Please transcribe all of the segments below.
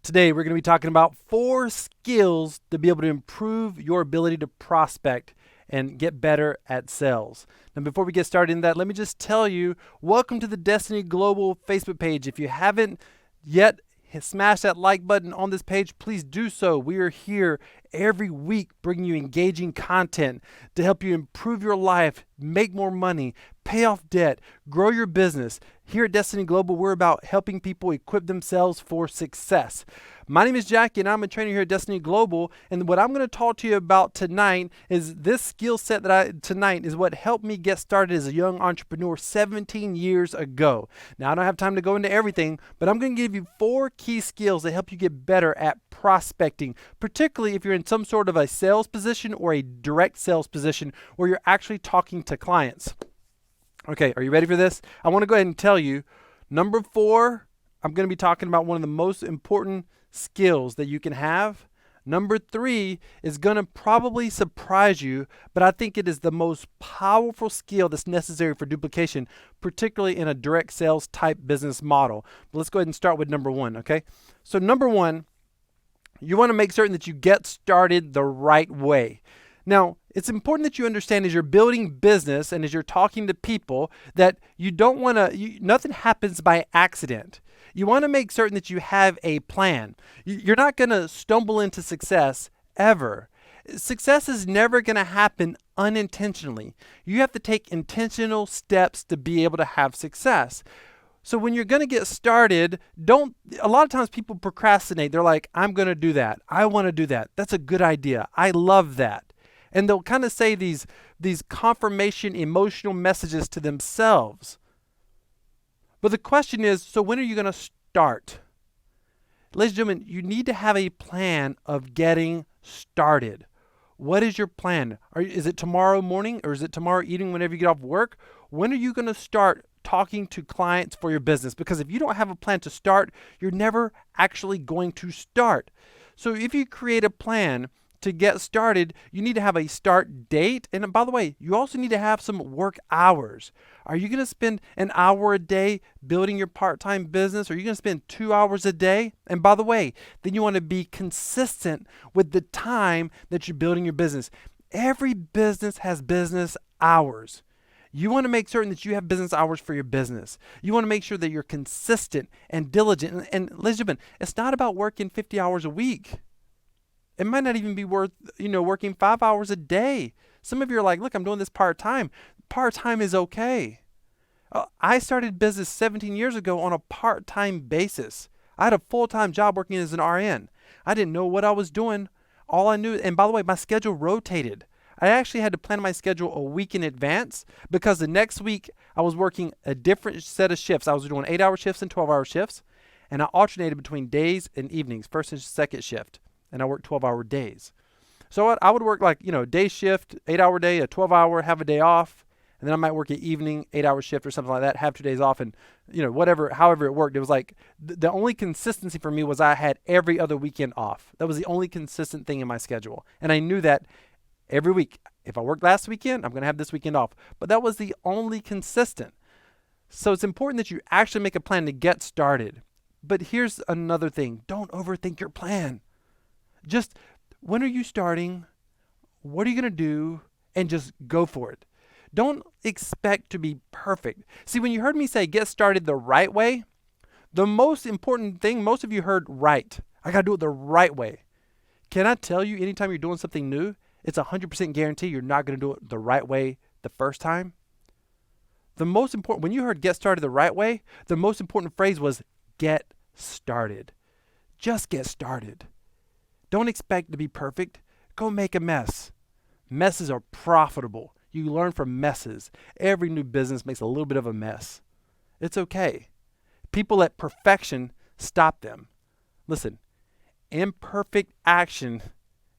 Today, we're going to be talking about 4 skills to be able to improve your ability to prospect and get better at sales. Now, before we get started in that, let me just tell you, welcome to the Destiny Global Facebook page. If you haven't yet smash that like button on this page, please do so. We are here every week bringing you engaging content to help you improve your life, make more money, pay off debt, grow your business. Here at Destiny Global, we're about helping people equip themselves for success. My name is Jackie, and I'm a trainer here at Destiny Global. And what I'm going to talk to you about tonight is this skill set tonight is what helped me get started as a young entrepreneur 17 years ago. Now, I don't have time to go into everything, but I'm going to give you 4 key skills that help you get better at prospecting, particularly if you're in some sort of a sales position or a direct sales position where you're actually talking to clients. Okay, are you ready for this? I want to go ahead and tell you, number 4, I'm going to be talking about one of the most important skills that you can have. Number 3 is going to probably surprise you, but I think it is the most powerful skill that's necessary for duplication, particularly in a direct sales type business model. But let's go ahead and start with number 1, okay? So number 1, you want to make certain that you get started the right way. Now, it's important that you understand as you're building business and as you're talking to people that you don't want to, nothing happens by accident. You want to make certain that you have a plan. You're not going to stumble into success ever. Success is never going to happen unintentionally. You have to take intentional steps to be able to have success. So when you're going to get started, a lot of times people procrastinate. They're like, I'm going to do that. I want to do that. That's a good idea. I love that. And they'll kind of say these confirmation emotional messages to themselves. But the question is, so when are you going to start? Ladies and gentlemen, you need to have a plan of getting started. What is your plan? Is it tomorrow morning or is it tomorrow evening whenever you get off work? When are you going to start talking to clients for your business? Because if you don't have a plan to start, you're never actually going to start. So if you create a plan to get started, you need to have a start date. And by the way, you also need to have some work hours. Are you going to spend an hour a day building your part-time business? Or are you going to spend 2 hours a day? And by the way, then you want to be consistent with the time that you're building your business. Every business has business hours. You want to make certain that you have business hours for your business. You want to make sure that you're consistent and diligent. And ladies and gentlemen, it's not about working 50 hours a week. It might not even be worth, working 5 hours a day. Some of you are like, look, I'm doing this part-time. Part-time is okay. I started business 17 years ago on a part-time basis. I had a full-time job working as an RN. I didn't know what I was doing. All I knew, and by the way, my schedule rotated. I actually had to plan my schedule a week in advance because the next week I was working a different set of shifts. I was doing 8-hour shifts and 12-hour shifts, and I alternated between days and evenings, first and second shift. And I worked 12-hour days. So I would work day shift, 8-hour day, a 12-hour, have a day off. And then I might work an evening, 8-hour shift or something like that, have 2 days off. And, however it worked. It was like the only consistency for me was I had every other weekend off. That was the only consistent thing in my schedule. And I knew that every week, if I worked last weekend, I'm going to have this weekend off. But that was the only consistent. So it's important that you actually make a plan to get started. But here's another thing. Don't overthink your plan. Just when are you starting? What are you going to do? And just go for it. Don't expect to be perfect. See, when you heard me say get started the right way, the most important thing, most of you heard right. I got to do it the right way. Can I tell you, anytime you're doing something new, it's 100% guarantee you're not going to do it the right way the first time. When you heard get started the right way, the most important phrase was get started. Just get started. Don't expect to be perfect. Go make a mess. Messes are profitable. You learn from messes. Every new business makes a little bit of a mess. It's okay. People at perfection stop them. Listen, imperfect action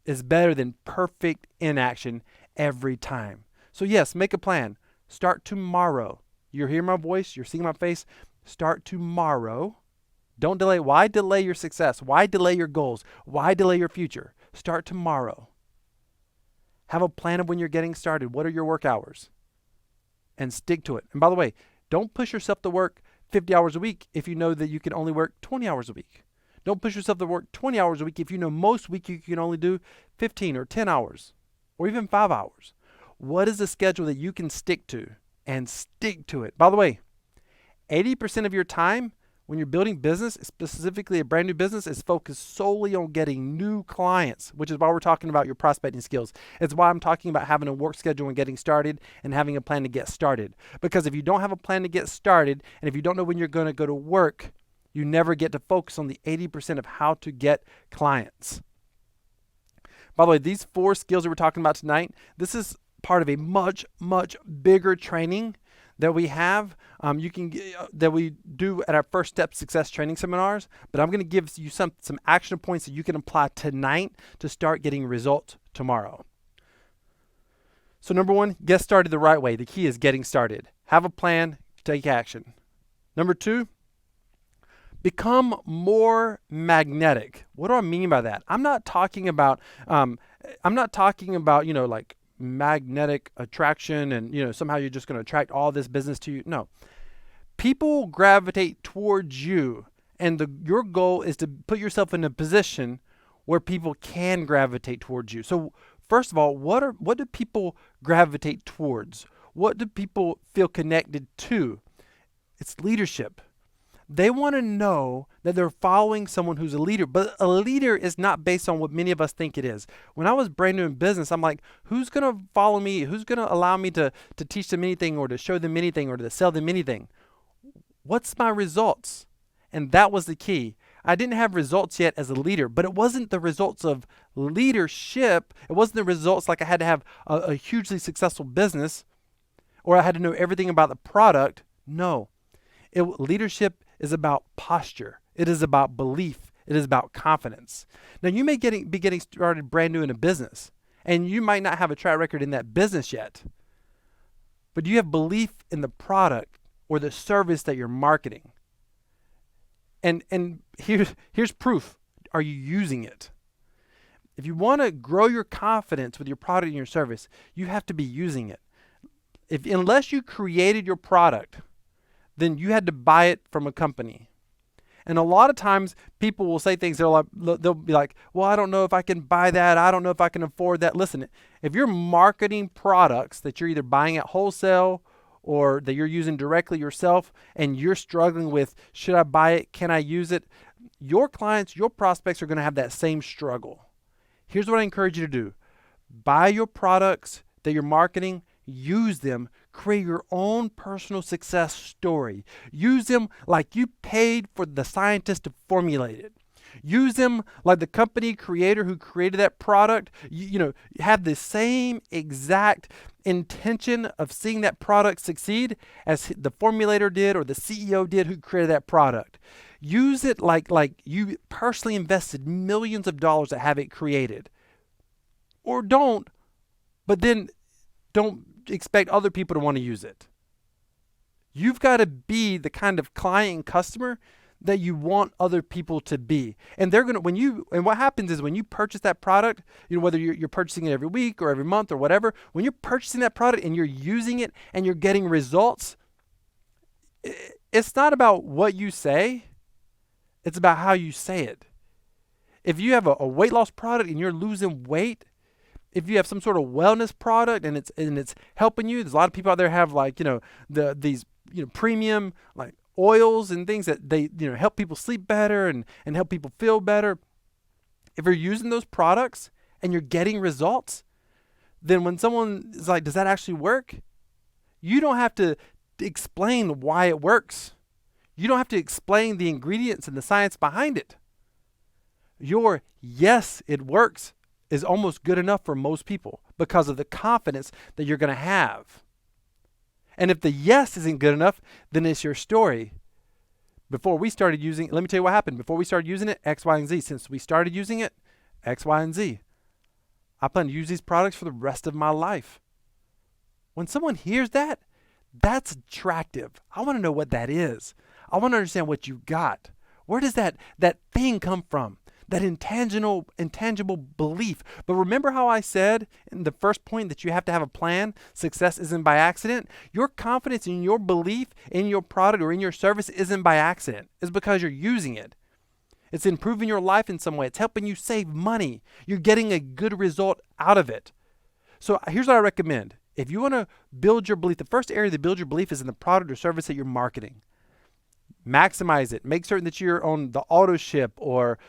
is better than perfect inaction every time. So yes, make a plan. Start tomorrow. You're hearing my voice. You're seeing my face. Start tomorrow. Don't delay. Why delay your success? Why delay your goals? Why delay your future? Start tomorrow. Have a plan of when you're getting started. What are your work hours? And stick to it. And by the way, don't push yourself to work 50 hours a week if you know that you can only work 20 hours a week. Don't push yourself to work 20 hours a week if you know most week you can only do 15 or 10 hours or even 5 hours. What is the schedule that you can stick to, and stick to it? By the way, 80% of your time when you're building business, specifically a brand new business, is focused solely on getting new clients, which is why we're talking about your prospecting skills. It's why I'm talking about having a work schedule and getting started and having a plan to get started. Because if you don't have a plan to get started, and if you don't know when you're going to go to work, you never get to focus on the 80% of how to get clients. By the way, these 4 skills that we're talking about tonight, this is part of a much, much bigger training that we have, that we do at our First Step Success training seminars. But I'm going to give you some action points that you can apply tonight to start getting results tomorrow. So number 1, get started the right way. The key is getting started. Have a plan, take action. Number 2, become more magnetic. What do I mean by that? I'm not talking about like magnetic attraction and somehow you're just going to attract all this business to you. No. People gravitate towards you, and your goal is to put yourself in a position where people can gravitate towards you. So first of all, what do people gravitate towards? What do people feel connected to? It's leadership. They want to know that they're following someone who's a leader, but a leader is not based on what many of us think it is. When I was brand new in business, I'm like, who's going to follow me? Who's going to allow me to teach them anything or to show them anything or to sell them anything? What's my results? And that was the key. I didn't have results yet as a leader, but it wasn't the results of leadership. It wasn't the results like I had to have a hugely successful business or I had to know everything about the product. No. Leadership is about posture. It is about belief. It is about confidence. Now, you may be getting started brand new in a business, and you might not have a track record in that business yet, but you have belief in the product or the service that you're marketing. And here's proof. Are you using it? If you want to grow your confidence with your product and your service, you have to be using it. Unless you created your product, then you had to buy it from a company. And a lot of times people will say things, they'll be like, well, I don't know if I can buy that. I don't know if I can afford that. Listen, if you're marketing products that you're either buying at wholesale or that you're using directly yourself and you're struggling with, should I buy it? Can I use it? Your clients, your prospects are going to have that same struggle. Here's what I encourage you to do. Buy your products that you're marketing, use them, create your own personal success story. Use them like you paid for the scientist to formulate it. Use them like the company creator who created that product. Have the same exact intention of seeing that product succeed as the formulator did or the CEO did who created that product. Use it like you personally invested millions of dollars to have it created. Or don't, but then don't expect other people to want to use it. You've got to be the kind of client and customer that you want other people to be. And what happens is when you purchase that product, whether you're purchasing it every week or every month or whatever, when you're purchasing that product and you're using it and you're getting results, it's not about what you say, it's about how you say it. If you have a weight loss product and you're losing weight, if you have some sort of wellness product and it's helping you, there's a lot of people out there have these premium like oils and things that they help people sleep better and help people feel better. If you're using those products and you're getting results, then when someone is like, does that actually work? You don't have to explain why it works. You don't have to explain the ingredients and the science behind it. Your yes, it works is almost good enough for most people because of the confidence that you're going to have. And if the yes isn't good enough, then it's your story. Before we started using it, let me tell you what happened. Before we started using it, X, Y, and Z. Since we started using it, X, Y, and Z. I plan to use these products for the rest of my life. When someone hears that, that's attractive. I want to know what that is. I want to understand what you got. Where does that thing come from? That intangible belief. But remember how I said in the first point that you have to have a plan? Success isn't by accident. Your confidence in your belief in your product or in your service isn't by accident. It's because you're using it. It's improving your life in some way. It's helping you save money. You're getting a good result out of it. So here's what I recommend. If you want to build your belief, the first area to build your belief is in the product or service that you're marketing. Maximize it. Make certain that you're on the auto ship, or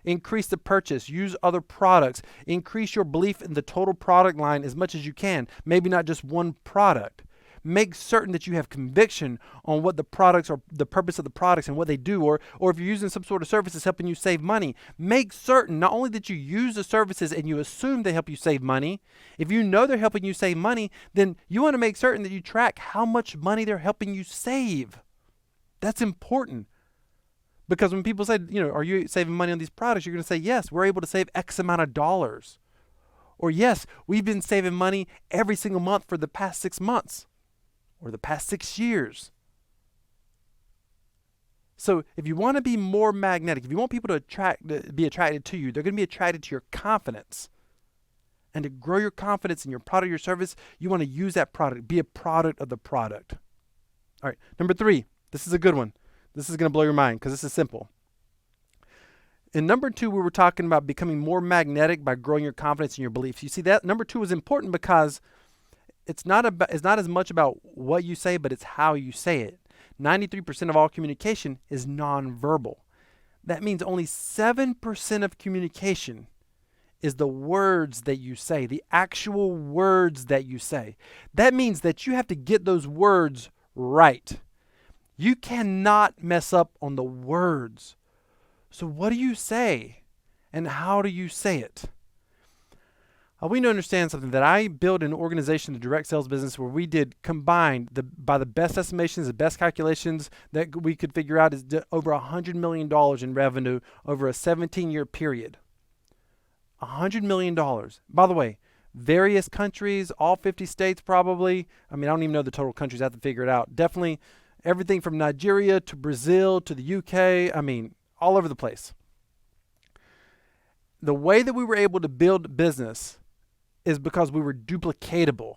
increase the purchase. Use other products. Increase your belief in the total product line as much as you can. Maybe not just one product. Make certain that you have conviction on what the products are, the purpose of the products and what they do, or if you're using some sort of service that's helping you save money, make certain not only that you use the services and you assume they help you save money. If you know they're helping you save money, then you want to make certain that you track how much money they're helping you save. That's important. Because when people say, are you saving money on these products? You're going to say, yes, we're able to save X amount of dollars. Or yes, we've been saving money every single month for the past 6 months. Or the past 6 years. So if you want to be more magnetic, if you want people to be attracted to you, they're going to be attracted to your confidence. And to grow your confidence in your product or your service, you want to use that product. Be a product of the product. All right, number 3. This is a good one. This is going to blow your mind because this is simple. In number 2, we were talking about becoming more magnetic by growing your confidence in your beliefs. You see, that number 2 is important because it's not as much about what you say, but it's how you say it. 93% of all communication is nonverbal. That means only 7% of communication is the words that you say, the actual words that you say. That means that you have to get those words right. You cannot mess up on the words. So what do you say, and how do you say it? We need to understand something, that I built an organization, the direct sales business, where we did combined, by the best estimations, the best calculations that we could figure out, is over $100 million in revenue over a 17-year period. $100 million. By the way, various countries, all 50 states probably. I don't even know the total countries. I have to figure it out. Definitely everything from Nigeria to Brazil to the UK. All over the place. The way that we were able to build business is because we were duplicatable.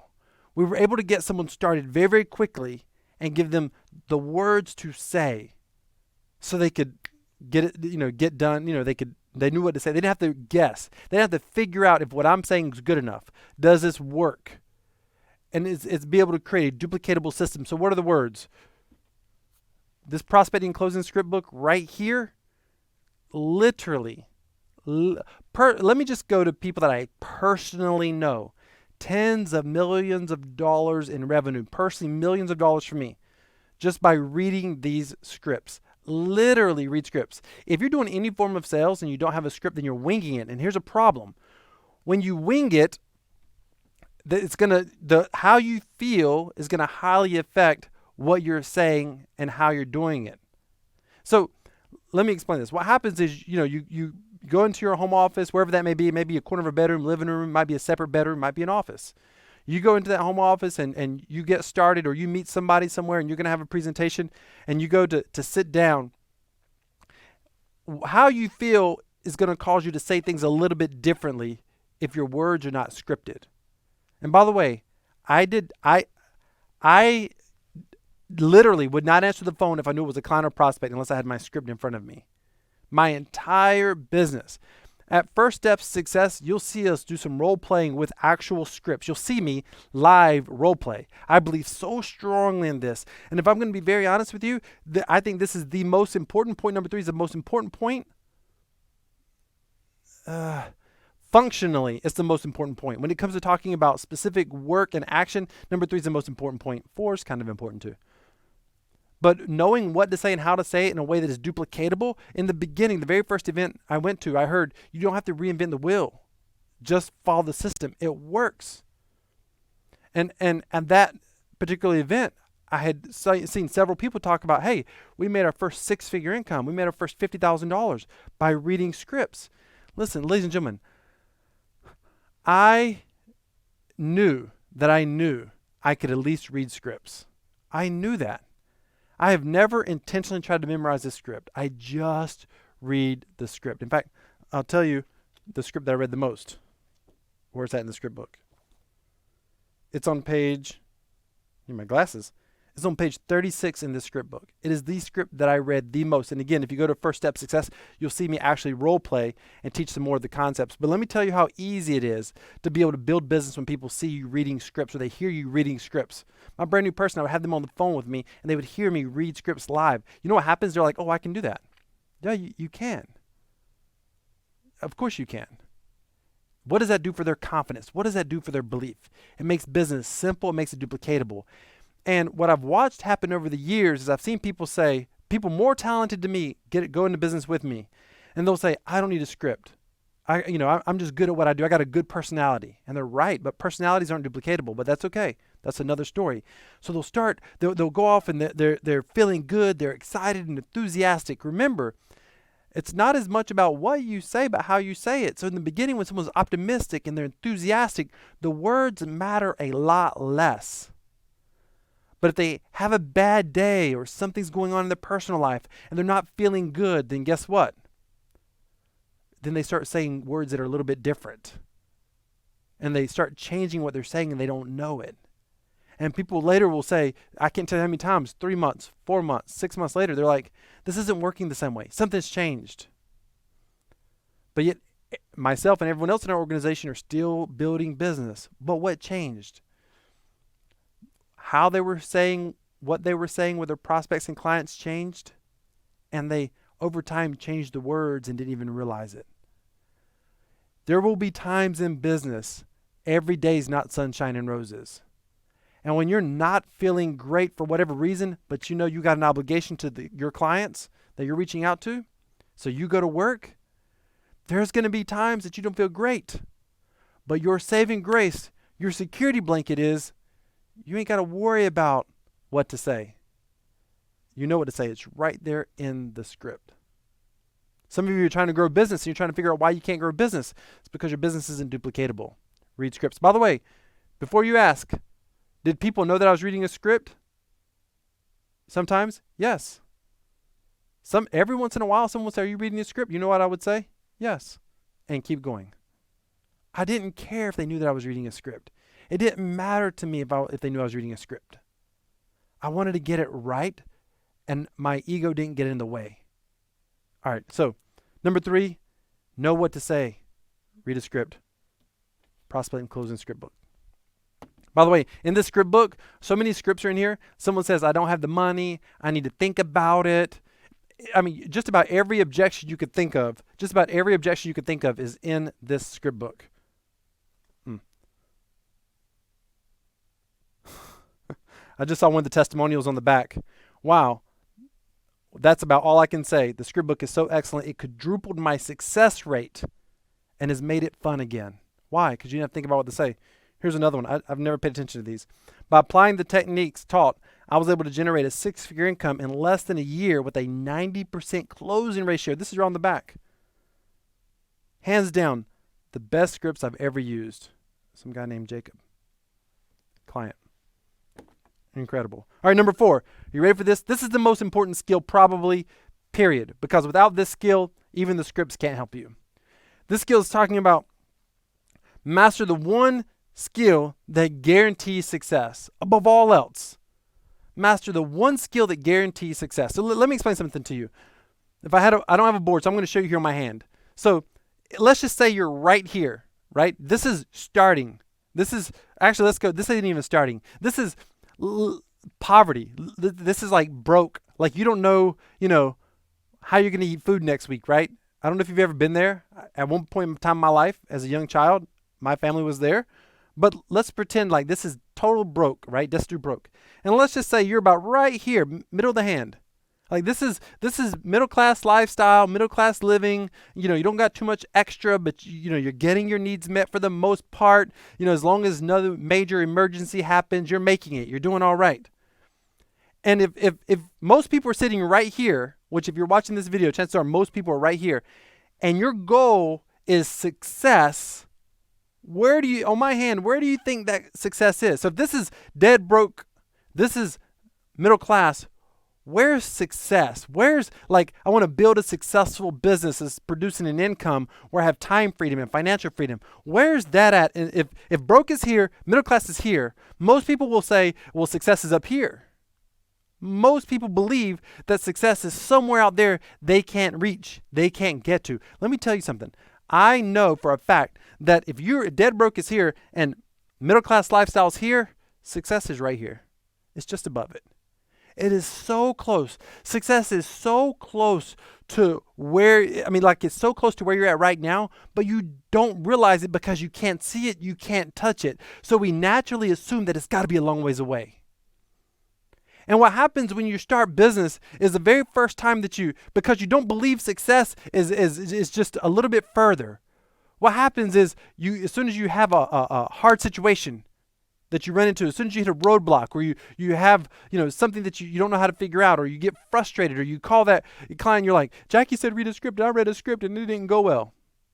We were able to get someone started very, very quickly and give them the words to say so they could get it, get done. They knew what to say. They didn't have to guess. They didn't have to figure out if what I'm saying is good enough. Does this work? And it's be able to create a duplicatable system. So what are the words? This prospecting and closing script book right here, literally, let me just go to people that I personally know. Tens of millions of dollars in revenue, personally millions of dollars for me, just by reading these scripts. Literally read scripts. If you're doing any form of sales and you don't have a script, then you're winging it. And here's a problem. When you wing it, how you feel is going to highly affect what you're saying and how you're doing it. So let me explain this. What happens is, you go into your home office, wherever that may be. It may be a corner of a bedroom, living room, might be a separate bedroom, might be an office. You go into that home office and you get started, or you meet somebody somewhere and you're going to have a presentation, and you go to sit down. How you feel is going to cause you to say things a little bit differently if your words are not scripted. And by the way, I literally would not answer the phone if I knew it was a client or prospect unless I had my script in front of me. My entire business. At First Steps Success, you'll see us do some role playing with actual scripts. You'll see me live role play. I believe so strongly in this. And if I'm going to be very honest with you, I think this is the most important point. Number 3 is the most important point. Functionally, it's the most important point. When it comes to talking about specific work and action, number 3 is the most important point. 4 is kind of important too. But knowing what to say and how to say it in a way that is duplicatable. In the beginning, the very first event I went to, I heard you don't have to reinvent the wheel. Just follow the system. It works. And that particular event, I had seen several people talk about, hey, we made our first 6-figure income. We made our first $50,000 by reading scripts. Listen, ladies and gentlemen, I knew I could at least read scripts. I knew that. I have never intentionally tried to memorize this script. I just read the script. In fact, I'll tell you the script that I read the most. Where's that in the script book? It's on page, my glasses. It's on page 36 in this script book. It is the script that I read the most. And again, if you go to First Step Success, you'll see me actually role play and teach some more of the concepts. But let me tell you how easy it is to be able to build business when people see you reading scripts or they hear you reading scripts. My brand new person, I would have them on the phone with me and they would hear me read scripts live. You know what happens? They're like, oh, I can do that. Yeah, you can. Of course you can. What does that do for their confidence? What does that do for their belief? It makes business simple. It makes it duplicatable. And what I've watched happen over the years is I've seen people say, people more talented than me, go into business with me. And they'll say, I don't need a script. I'm just good at what I do. I got a good personality. And they're right, but personalities aren't duplicatable, but that's okay. That's another story. So they'll go off and they're feeling good. They're excited and enthusiastic. Remember, it's not as much about what you say, but how you say it. So in the beginning, when someone's optimistic and they're enthusiastic, the words matter a lot less. But if they have a bad day or something's going on in their personal life and they're not feeling good, then guess what? Then they start saying words that are a little bit different. And they start changing what they're saying and they don't know it. And people later will say, I can't tell you how many times, 3 months, 4 months, 6 months later, they're like, this isn't working the same way. Something's changed. But yet, myself and everyone else in our organization are still building business. But what changed? How they were saying what they were saying with their prospects and clients changed. And they, over time, changed the words and didn't even realize it. There will be times in business, every day is not sunshine and roses. And when you're not feeling great for whatever reason, but you know you got an obligation to your clients that you're reaching out to, so you go to work, there's going to be times that you don't feel great. But your saving grace, your security blanket is, you ain't got to worry about what to say. You know what to say. It's right there in the script. Some of you are trying to grow a business and you're trying to figure out why you can't grow a business. It's because your business isn't duplicatable. Read scripts. By the way, before you ask, did people know that I was reading a script? Sometimes, yes. Every once in a while, someone will say, are you reading a script? You know what I would say? Yes. And keep going. I didn't care if they knew that I was reading a script. It didn't matter to me if they knew I was reading a script. I wanted to get it right, and my ego didn't get in the way. All right, so number 3, know what to say. Read a script. Prospect and closing script book. By the way, in this script book, so many scripts are in here. Someone says, I don't have the money. I need to think about it. I mean, just about every objection you could think of, is in this script book. I just saw one of the testimonials on the back. Wow. That's about all I can say. The script book is so excellent. It quadrupled my success rate and has made it fun again. Why? Because you didn't have to think about what to say. Here's another one. I've never paid attention to these. By applying the techniques taught, I was able to generate a 6-figure income in less than a year with a 90% closing ratio. This is right on the back. Hands down, the best scripts I've ever used. Some guy named Jacob. Client. Incredible. All right, number 4. Are you ready for this? This is the most important skill probably, period. Because without this skill, even the scripts can't help you. This skill is talking about master the one skill that guarantees success above all else. Master the one skill that guarantees success. So let me explain something to you. I don't have a board, so I'm going to show you here on my hand. So let's just say you're right here, right? This is starting. This is, actually, let's go. This isn't even starting. This is poverty. This is like broke. Like you don't know, how you're going to eat food next week, right? I don't know if you've ever been there. At one point in time in my life, as a young child, my family was there. But let's pretend like this is total broke, right? Destitute broke. And let's just say you're about right here, middle of the hand. Like this is middle class lifestyle, middle class living. You don't got too much extra, but you're getting your needs met for the most part. As long as no major emergency happens, you're making it. You're doing all right. And if most people are sitting right here, which if you're watching this video, chances are most people are right here, and your goal is success, where do you think that success is? So if this is dead broke, this is middle class, where's success? Where's I want to build a successful business that's producing an income where I have time freedom and financial freedom. Where's that at? And if broke is here, middle class is here, most people will say, well, success is up here. Most people believe that success is somewhere out there they can't reach, they can't get to. Let me tell you something. I know for a fact that if you're dead broke is here and middle class lifestyle is here, success is right here. It's just above it. It is so close. Success is so close to where, like it's so close to where you're at right now, but you don't realize it because you can't see it, you can't touch it. So we naturally assume that it's got to be a long ways away. And what happens when you start business is the very first time that because you don't believe success is just a little bit further. What happens is as soon as you have a hard situation that you run into, as soon as you hit a roadblock or you have, something that you don't know how to figure out, or you get frustrated, or you call that client, you're like, Jackie said read a script, and I read a script and it didn't go well.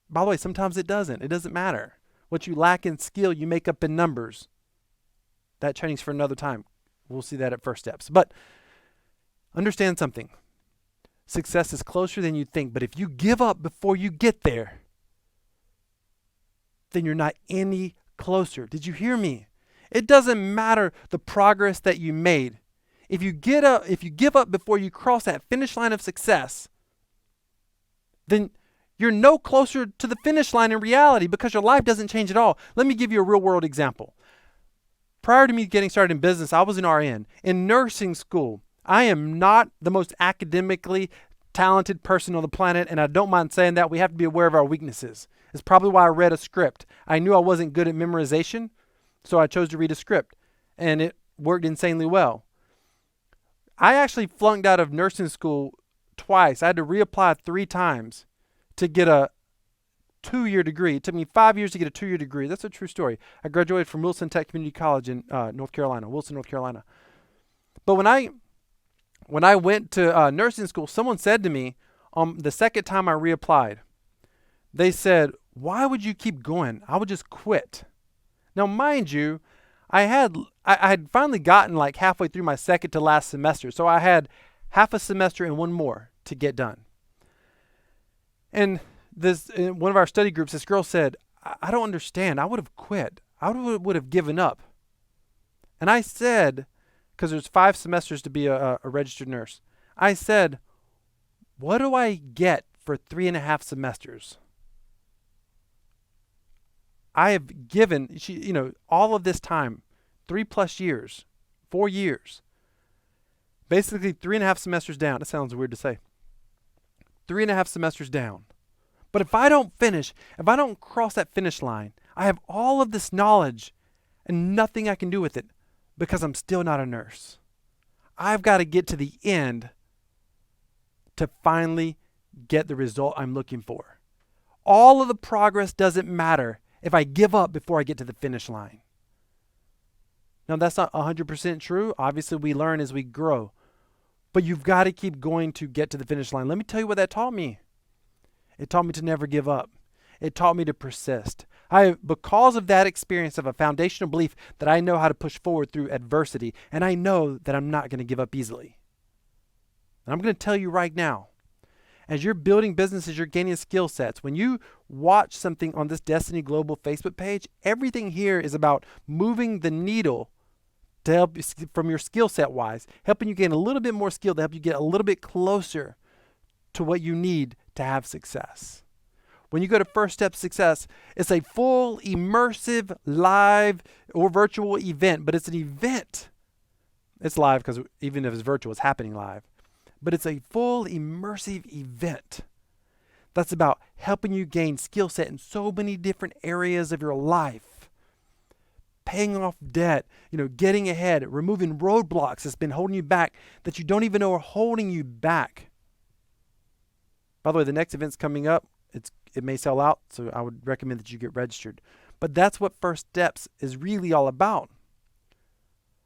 By the way, sometimes it doesn't. It doesn't matter. What you lack in skill, you make up in numbers. That training's for another time. We'll see that at First Steps. But understand something. Success is closer than you think, but if you give up before you get there, then you're not any closer. Did you hear me? It doesn't matter the progress that you made. If you give up before you cross that finish line of success, then you're no closer to the finish line in reality because your life doesn't change at all. Let me give you a real world example. Prior to me getting started in business, I was an RN. In nursing school, I am not the most academically talented person on the planet, and I don't mind saying that. We have to be aware of our weaknesses. It's probably why I read a script. I knew I wasn't good at memorization, so I chose to read a script, and it worked insanely well. I actually flunked out of nursing school twice. I had to reapply 3 times to get a 2-year degree. It took me 5 years to get a 2-year degree. That's a true story. I graduated from Wilson Tech Community College in Wilson, North Carolina. But when I went to nursing school, someone said to me the second time I reapplied, they said, "Why would you keep going? I would just quit." Now, mind you, I had finally gotten like halfway through my second to last semester, so I had half a semester and one more to get done. And in one of our study groups, this girl said, I don't understand. I would have quit. I would have given up. And I said, because there's 5 semesters to be a registered nurse, I said, what do I get for 3.5 semesters? I have given, all of this time, 3+ years, 4 years, basically 3.5 semesters down. It sounds weird to say. 3.5 semesters down. But if I don't finish, if I don't cross that finish line, I have all of this knowledge and nothing I can do with it because I'm still not a nurse. I've got to get to the end to finally get the result I'm looking for. All of the progress doesn't matter if I give up before I get to the finish line. Now, that's not 100% true. Obviously, we learn as we grow. But you've got to keep going to get to the finish line. Let me tell you what that taught me. It taught me to never give up. It taught me to persist. Because of that experience of a foundational belief that I know how to push forward through adversity, and I know that I'm not going to give up easily. And I'm going to tell you right now, as you're building businesses, you're gaining skill sets. When you watch something on this Destiny Global Facebook page, everything here is about moving the needle to help you from your skill set wise, helping you gain a little bit more skill to help you get a little bit closer to what you need to have success. When you go to First Step Success, it's a full, immersive, live, or virtual event, but it's an event. It's live because even if it's virtual, it's happening live. But it's a full, immersive event that's about helping you gain skill set in so many different areas of your life. Paying off debt, getting ahead, removing roadblocks that's been holding you back that you don't even know are holding you back. By the way, the next event's coming up. It may sell out, so I would recommend that you get registered. But that's what First Steps is really all about.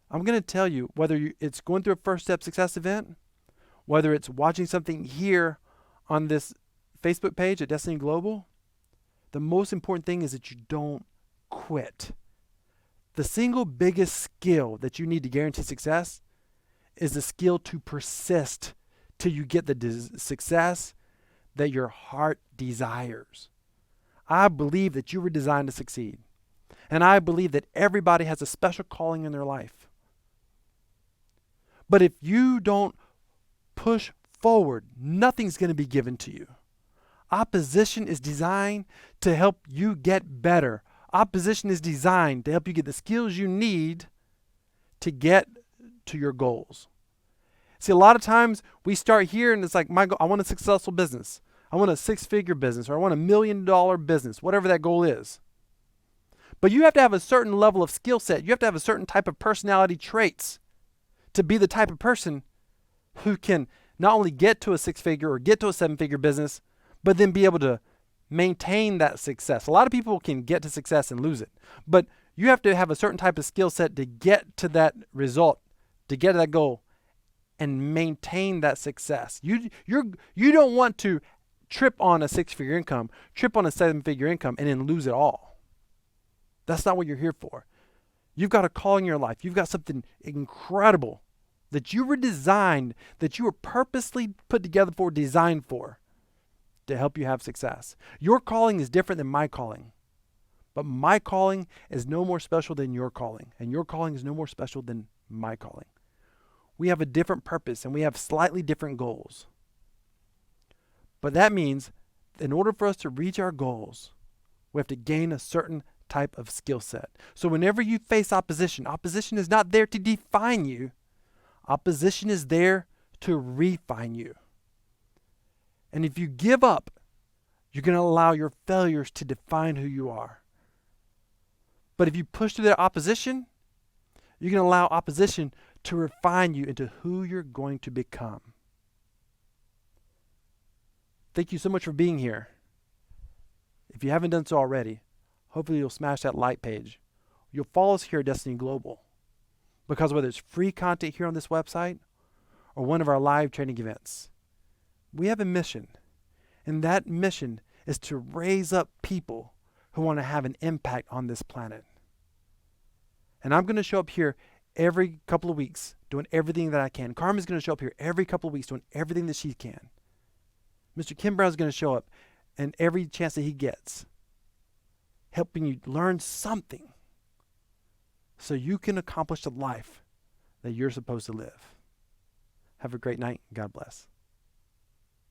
I'm going to tell you, whether it's going through a First Step Success event, whether it's watching something here on this Facebook page at Destiny Global, the most important thing is that you don't quit. The single biggest skill that you need to guarantee success is the skill to persist till you get the success that your heart desires. I believe that you were designed to succeed. And I believe that everybody has a special calling in their life. But if you don't push forward, nothing's going to be given to you. Opposition is designed to help you get better. Opposition is designed to help you get the skills you need to get to your goals. See, a lot of times we start here and it's like, I want a successful business. I want a 6-figure business, or I want $1 million business, whatever that goal is. But you have to have a certain level of skill set. You have to have a certain type of personality traits to be the type of person who can not only get to a 6-figure or get to a 7-figure business, but then be able to maintain that success. A lot of people can get to success and lose it, but you have to have a certain type of skill set to get to that result, to get to that goal, and maintain that success. You don't want to trip on a 6-figure income, trip on a 7-figure income, and then lose it all. That's not what you're here for. You've got a call in your life. You've got something incredible that you were designed, that you were purposely put together for, designed for, to help you have success. Your calling is different than my calling. But my calling is no more special than your calling. And your calling is no more special than my calling. We have a different purpose and we have slightly different goals. But that means in order for us to reach our goals, we have to gain a certain type of skill set. So whenever you face opposition, opposition is not there to define you. Opposition is there to refine you. And if you give up, you're going to allow your failures to define who you are. But if you push through that opposition, you're going to allow opposition to refine you into who you're going to become. Thank you so much for being here. If you haven't done so already, hopefully you'll smash that like page. You'll follow us here at Destiny Global. Because whether it's free content here on this website or one of our live training events, we have a mission. And that mission is to raise up people who want to have an impact on this planet. And I'm going to show up here every couple of weeks doing everything that I can. Carmen's going to show up here every couple of weeks doing everything that she can. Mr. Kim Brown's going to show up and every chance that he gets, helping you learn something so you can accomplish the life that you're supposed to live. Have a great night. God bless.